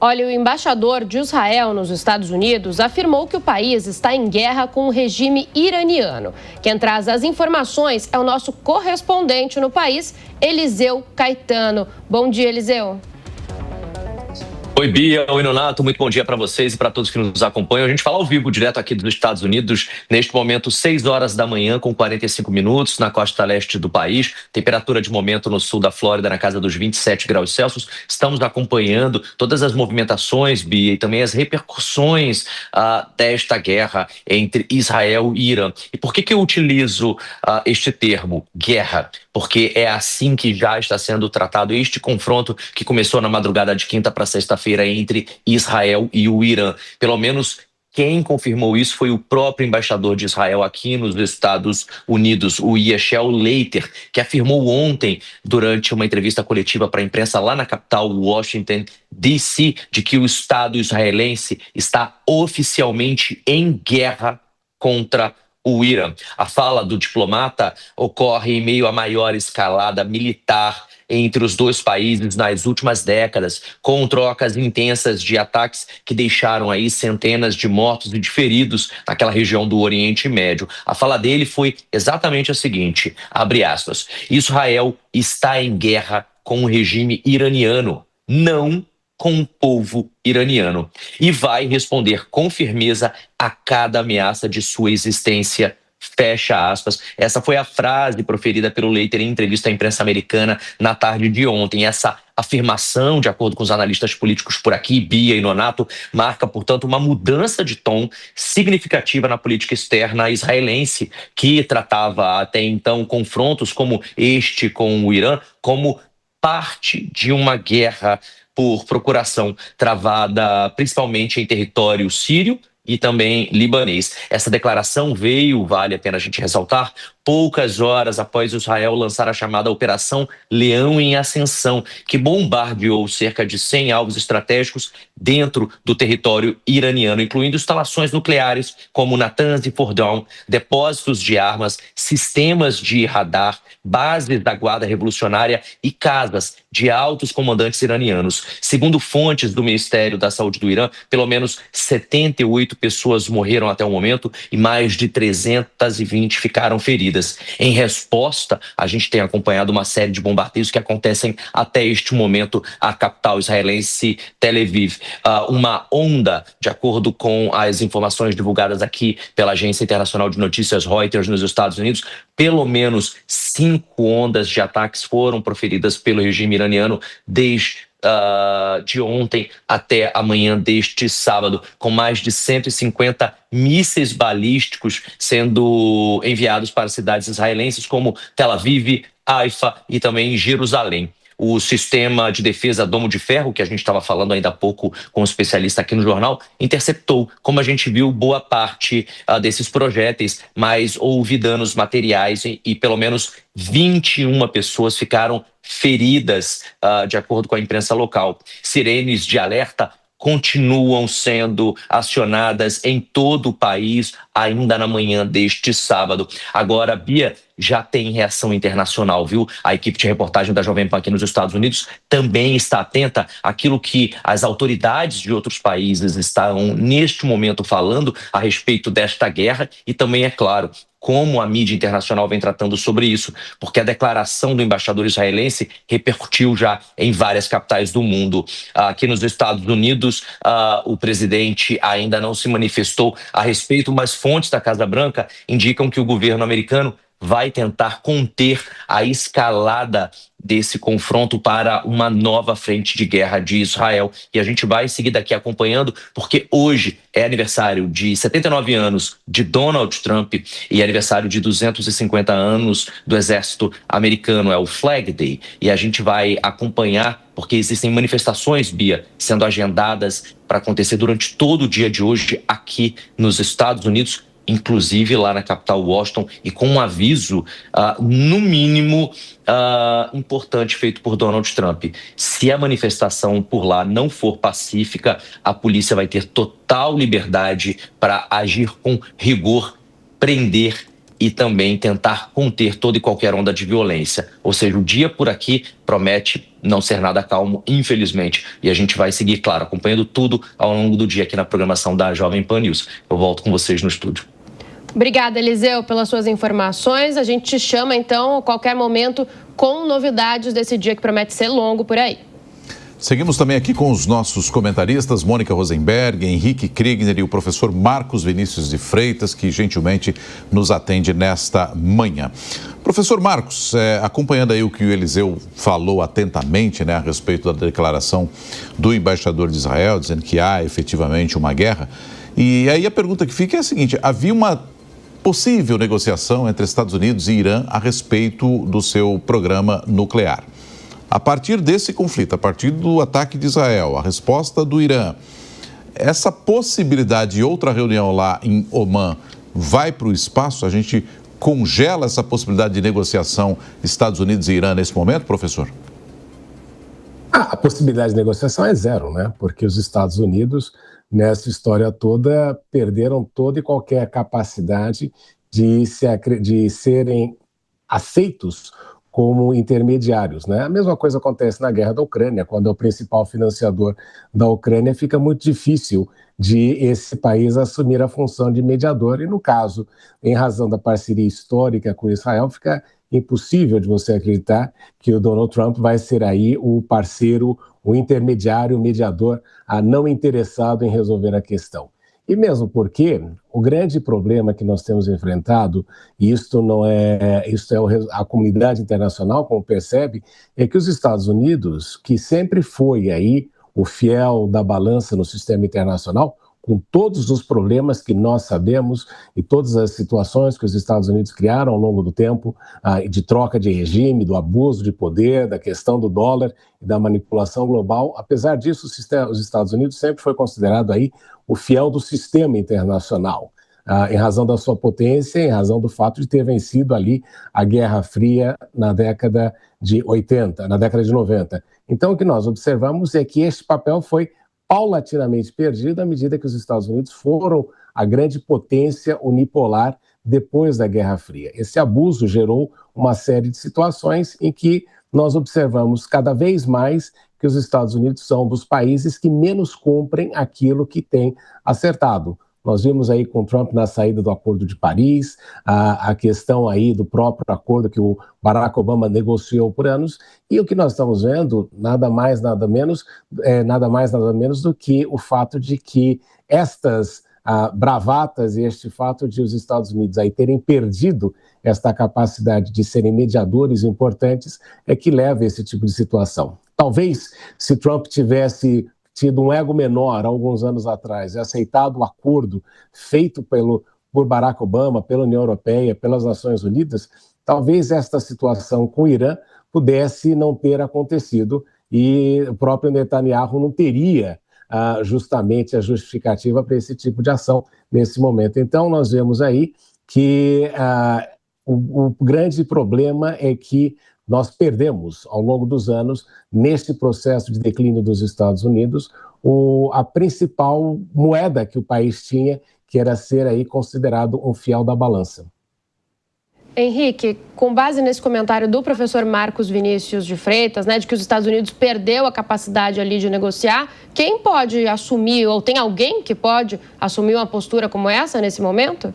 Olha, o embaixador de Israel nos Estados Unidos afirmou que o país está em guerra com o regime iraniano. Quem traz as informações é o nosso correspondente no país, Eliseu Caetano. Bom dia, Eliseu. Oi, Bia. Oi, Nonato. Muito bom dia para vocês e para todos que nos acompanham. A gente fala ao vivo, direto aqui dos Estados Unidos, neste momento, 6 horas da manhã, com 45 minutos, na costa leste do país. Temperatura de momento no sul da Flórida, na casa dos 27 graus Celsius. Estamos acompanhando todas as movimentações, Bia, e também as repercussões desta guerra entre Israel e Irã. E por que eu utilizo este termo, guerra? Porque é assim que já está sendo tratado este confronto que começou na madrugada de quinta para sexta-feira entre Israel e o Irã. Pelo menos quem confirmou isso foi o próprio embaixador de Israel aqui nos Estados Unidos, o Yechiel Leiter, que afirmou ontem, durante uma entrevista coletiva para a imprensa lá na capital, Washington, D.C., de que o Estado israelense está oficialmente em guerra contra o Irã. A fala do diplomata ocorre em meio à maior escalada militar entre os dois países nas últimas décadas, com trocas intensas de ataques que deixaram aí centenas de mortos e de feridos naquela região do Oriente Médio. A fala dele foi exatamente a seguinte, abre aspas, Israel está em guerra com o regime iraniano, não com o povo iraniano, e vai responder com firmeza a cada ameaça de sua existência. Fecha aspas. Essa foi a frase proferida pelo Leiter em entrevista à imprensa americana na tarde de ontem. Essa afirmação, de acordo com os analistas políticos por aqui, Bia e Nonato, marca, portanto, uma mudança de tom significativa na política externa israelense, que tratava até então confrontos como este com o Irã como parte de uma guerra por procuração travada principalmente em território sírio e também libanês. Essa declaração veio, vale a pena a gente ressaltar, poucas horas após Israel lançar a chamada Operação Leão em Ascensão, que bombardeou cerca de 100 alvos estratégicos dentro do território iraniano, incluindo instalações nucleares como Natanz e Fordow, depósitos de armas, sistemas de radar, bases da Guarda Revolucionária e casas de altos comandantes iranianos. Segundo fontes do Ministério da Saúde do Irã, pelo menos 78 pessoas morreram até o momento e mais de 320 ficaram feridas. Em resposta, a gente tem acompanhado uma série de bombardeios que acontecem até este momento à capital israelense, Tel Aviv. Uma onda, de acordo com as informações divulgadas aqui pela Agência Internacional de Notícias Reuters nos Estados Unidos, pelo menos 5 ondas de ataques foram proferidas pelo regime iraniano desde de ontem até amanhã deste sábado, com mais de 150 mísseis balísticos sendo enviados para cidades israelenses como Tel Aviv, Haifa e também Jerusalém. O sistema de defesa Domo de Ferro, que a gente estava falando ainda há pouco com um especialista aqui no jornal, interceptou, como a gente viu, boa parte desses projéteis, mas houve danos materiais e pelo menos 21 pessoas ficaram feridas, de acordo com a imprensa local. Sirenes de alerta continuam sendo acionadas em todo o país ainda na manhã deste sábado. Agora, Bia, já tem reação internacional, viu? A equipe de reportagem da Jovem Pan aqui nos Estados Unidos também está atenta àquilo que as autoridades de outros países estão neste momento falando a respeito desta guerra e também, é claro, como a mídia internacional vem tratando sobre isso, porque a declaração do embaixador israelense repercutiu já em várias capitais do mundo. Aqui nos Estados Unidos, o presidente ainda não se manifestou a respeito, mas fontes da Casa Branca indicam que o governo americano vai tentar conter a escalada desse confronto para uma nova frente de guerra de Israel. E a gente vai seguir daqui acompanhando, porque hoje é aniversário de 79 anos de Donald Trump e aniversário de 250 anos do exército americano, é o Flag Day. E a gente vai acompanhar, porque existem manifestações, Bia, sendo agendadas para acontecer durante todo o dia de hoje aqui nos Estados Unidos, inclusive lá na capital Washington, e com um aviso, no mínimo, importante feito por Donald Trump. Se a manifestação por lá não for pacífica, a polícia vai ter total liberdade para agir com rigor, prender e também tentar conter toda e qualquer onda de violência. Ou seja, o dia por aqui promete não ser nada calmo, infelizmente. E a gente vai seguir, claro, acompanhando tudo ao longo do dia aqui na programação da Jovem Pan News. Eu volto com vocês no estúdio. Obrigada, Eliseu, pelas suas informações. A gente te chama, então, a qualquer momento com novidades desse dia que promete ser longo por aí. Seguimos também aqui com os nossos comentaristas, Mônica Rosenberg, Henrique Kriegner e o professor Marcos Vinícius de Freitas, que gentilmente nos atende nesta manhã. Professor Marcos, acompanhando aí o que o Eliseu falou atentamente, a respeito da declaração do embaixador de Israel, dizendo que há efetivamente uma guerra, e aí a pergunta que fica é a seguinte: havia uma possível negociação entre Estados Unidos e Irã a respeito do seu programa nuclear. A partir desse conflito, a partir do ataque de Israel, a resposta do Irã, essa possibilidade de outra reunião lá em Omã vai para o espaço? A gente congela essa possibilidade de negociação Estados Unidos e Irã nesse momento, professor? A possibilidade de negociação é zero, Porque os Estados Unidos, nessa história toda, perderam toda e qualquer capacidade de serem aceitos como intermediários, A mesma coisa acontece na guerra da Ucrânia, quando é o principal financiador da Ucrânia, fica muito difícil de esse país assumir a função de mediador, e no caso, em razão da parceria histórica com Israel, fica impossível de você acreditar que o Donald Trump vai ser aí o parceiro, o intermediário, o mediador, não interessado em resolver a questão. E mesmo porque o grande problema que nós temos enfrentado, e a comunidade internacional, como percebe, é que os Estados Unidos, que sempre foi aí o fiel da balança no sistema internacional, com todos os problemas que nós sabemos e todas as situações que os Estados Unidos criaram ao longo do tempo, de troca de regime, do abuso de poder, da questão do dólar e da manipulação global, apesar disso, os Estados Unidos sempre foi considerado aí o fiel do sistema internacional, em razão da sua potência, em razão do fato de ter vencido ali a Guerra Fria na década de 90. Então, o que nós observamos é que este papel foi paulatinamente perdido à medida que os Estados Unidos foram a grande potência unipolar depois da Guerra Fria. Esse abuso gerou uma série de situações em que nós observamos cada vez mais que os Estados Unidos são dos países que menos cumprem aquilo que tem acertado. Nós vimos aí com Trump na saída do Acordo de Paris, a questão aí do próprio acordo que o Barack Obama negociou por anos, e o que nós estamos vendo, nada mais, nada menos do que o fato de que estas bravatas e este fato de os Estados Unidos aí terem perdido esta capacidade de serem mediadores importantes é que leva a esse tipo de situação. Talvez, se Trump tivesse tido um ego menor alguns anos atrás e aceitado o acordo feito por Barack Obama, pela União Europeia, pelas Nações Unidas, talvez esta situação com o Irã pudesse não ter acontecido e o próprio Netanyahu não teria justamente a justificativa para esse tipo de ação nesse momento. Então, nós vemos aí que o grande problema é que nós perdemos, ao longo dos anos, neste processo de declínio dos Estados Unidos, a principal moeda que o país tinha, que era ser aí considerado um fiel da balança. Henrique, com base nesse comentário do professor Marcos Vinícius de Freitas, de que os Estados Unidos perdeu a capacidade ali de negociar, quem pode assumir, ou tem alguém que pode assumir uma postura como essa nesse momento?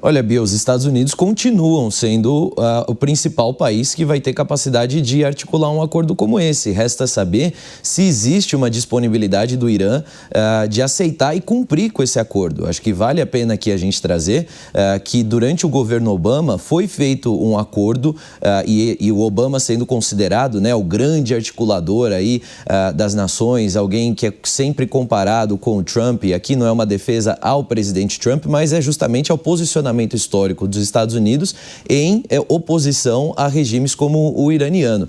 Olha, Bia, os Estados Unidos continuam sendo o principal país que vai ter capacidade de articular um acordo como esse. Resta saber se existe uma disponibilidade do Irã de aceitar e cumprir com esse acordo. Acho que vale a pena aqui a gente trazer que durante o governo Obama foi feito um acordo e o Obama sendo considerado o grande articulador aí das nações, alguém que é sempre comparado com o Trump. E aqui não é uma defesa ao presidente Trump, mas é justamente ao posicionamento histórico dos Estados Unidos em oposição a regimes como o iraniano.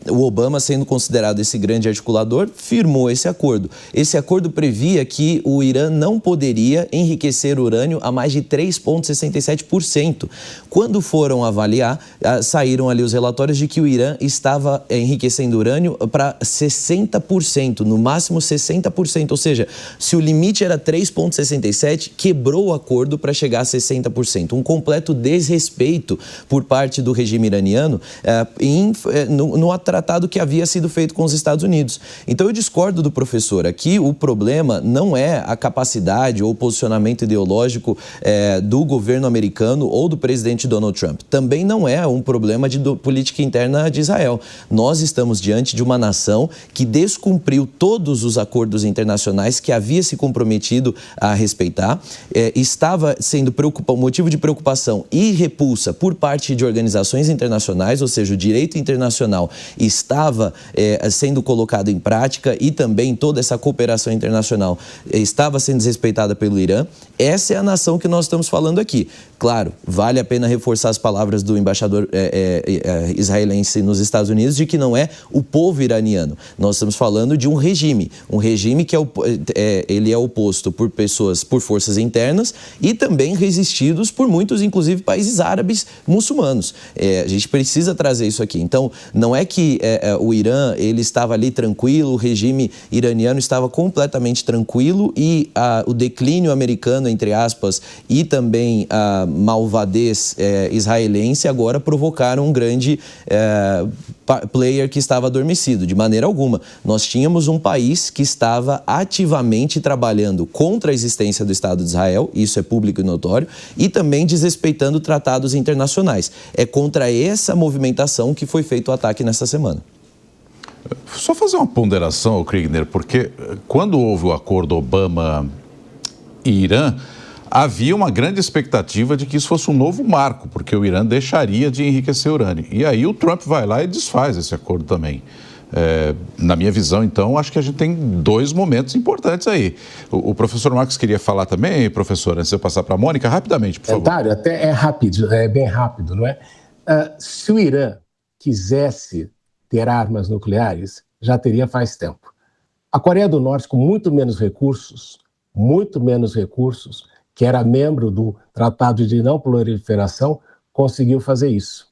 O Obama, sendo considerado esse grande articulador, firmou esse acordo. Esse acordo previa que o Irã não poderia enriquecer urânio a mais de 3,67%. Quando foram avaliar, saíram ali os relatórios de que o Irã estava enriquecendo urânio para 60%, no máximo 60%. Ou seja, se o limite era 3,67%, quebrou o acordo para chegar a 60%. 60%. Um completo desrespeito por parte do regime iraniano no tratado que havia sido feito com os Estados Unidos. Então eu discordo do professor. Aqui o problema não é a capacidade ou o posicionamento ideológico do governo americano ou do presidente Donald Trump. Também não é um problema de política interna de Israel. Nós estamos diante de uma nação que descumpriu todos os acordos internacionais que havia se comprometido a respeitar, estava sendo motivo de preocupação e repulsa por parte de organizações internacionais, ou seja, o direito internacional estava sendo colocado em prática e também toda essa cooperação internacional estava sendo desrespeitada pelo Irã. Essa é a nação que nós estamos falando aqui. Claro, vale a pena reforçar as palavras do embaixador israelense nos Estados Unidos de que não é o povo iraniano. Nós estamos falando de um regime que ele é oposto por forças internas e também resistidos por muitos, inclusive, países árabes muçulmanos. A gente precisa trazer isso aqui. Então, não é que o Irã ele estava ali tranquilo, o regime iraniano estava completamente tranquilo e o declínio americano, entre aspas, e também a malvadez israelense agora provocaram um grande player que estava adormecido. De maneira alguma. Nós tínhamos um país que estava ativamente trabalhando contra a existência do Estado de Israel, isso é público e notório, e também desrespeitando tratados internacionais. É contra essa movimentação que foi feito o ataque nesta semana. Só fazer uma ponderação, Kriegner, porque quando houve o acordo Obama e Irã, havia uma grande expectativa de que isso fosse um novo marco, porque o Irã deixaria de enriquecer urânio. E aí o Trump vai lá e desfaz esse acordo também. Na minha visão, então, acho que a gente tem dois momentos importantes aí. O professor Marcos queria falar também, professor, antes de eu passar para a Mônica, rapidamente, por favor. Dário, até é rápido, é bem rápido, não é? Se o Irã quisesse ter armas nucleares, já teria faz tempo. A Coreia do Norte, com muito menos recursos, que era membro do Tratado de Não Proliferação, conseguiu fazer isso.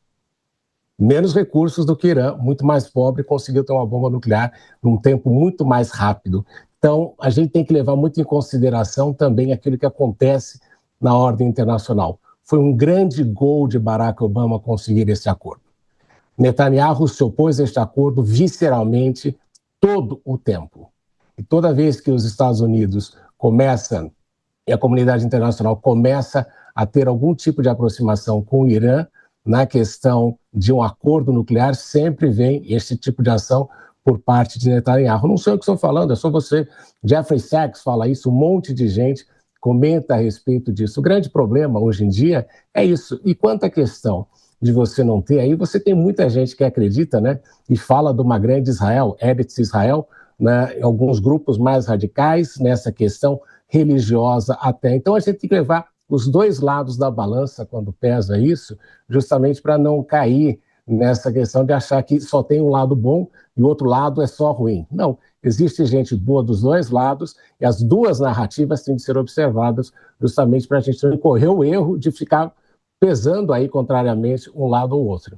Menos recursos do que o Irã, muito mais pobre, conseguiu ter uma bomba nuclear num tempo muito mais rápido. Então, a gente tem que levar muito em consideração também aquilo que acontece na ordem internacional. Foi um grande gol de Barack Obama conseguir esse acordo. Netanyahu se opôs a este acordo visceralmente todo o tempo. E toda vez que os Estados Unidos começam e a comunidade internacional começa a ter algum tipo de aproximação com o Irã na questão de um acordo nuclear, sempre vem esse tipo de ação por parte de Netanyahu. Não sou eu que estou falando, é só você. Jeffrey Sachs fala isso, um monte de gente comenta a respeito disso. O grande problema hoje em dia é isso. E quanto à questão de você não ter, aí você tem muita gente que acredita, né, e fala de uma grande Israel, Eretz Israel, né, alguns grupos mais radicais nessa questão religiosa até. Então a gente tem que levar os dois lados da balança quando pesa isso, justamente para não cair nessa questão de achar que só tem um lado bom e o outro lado é só ruim. Não, existe gente boa dos dois lados e as duas narrativas têm de ser observadas justamente para a gente não correr o erro de ficar pesando aí contrariamente um lado ou outro.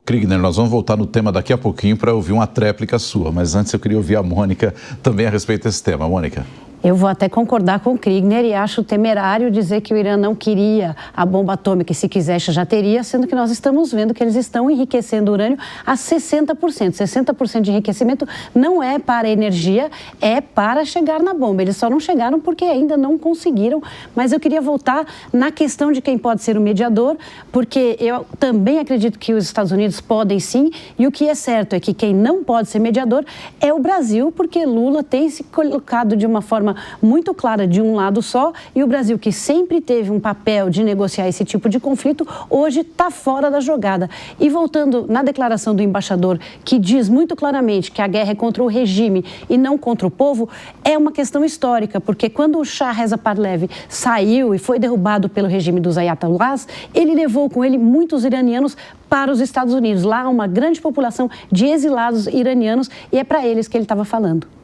Kriegner, nós vamos voltar no tema daqui a pouquinho para ouvir uma tréplica sua, mas antes eu queria ouvir a Mônica também a respeito desse tema. Mônica. Eu vou até concordar com o Kriegner e acho temerário dizer que o Irã não queria a bomba atômica e se quisesse já teria, sendo que nós estamos vendo que eles estão enriquecendo urânio a 60%. 60% de enriquecimento não é para energia, é para chegar na bomba. Eles só não chegaram porque ainda não conseguiram, mas eu queria voltar na questão de quem pode ser o mediador, porque eu também acredito que os Estados Unidos podem sim, e o que é certo é que quem não pode ser mediador é o Brasil, porque Lula tem se colocado de uma forma muito clara de um lado só, e o Brasil, que sempre teve um papel de negociar esse tipo de conflito, hoje está fora da jogada. E voltando na declaração do embaixador, que diz muito claramente que a guerra é contra o regime e não contra o povo, é uma questão histórica, porque quando o Shah Reza Pahlavi saiu e foi derrubado pelo regime dos Ayatollahs, ele levou com ele muitos iranianos para os Estados Unidos. Lá há uma grande população de exilados iranianos e é para eles que ele estava falando.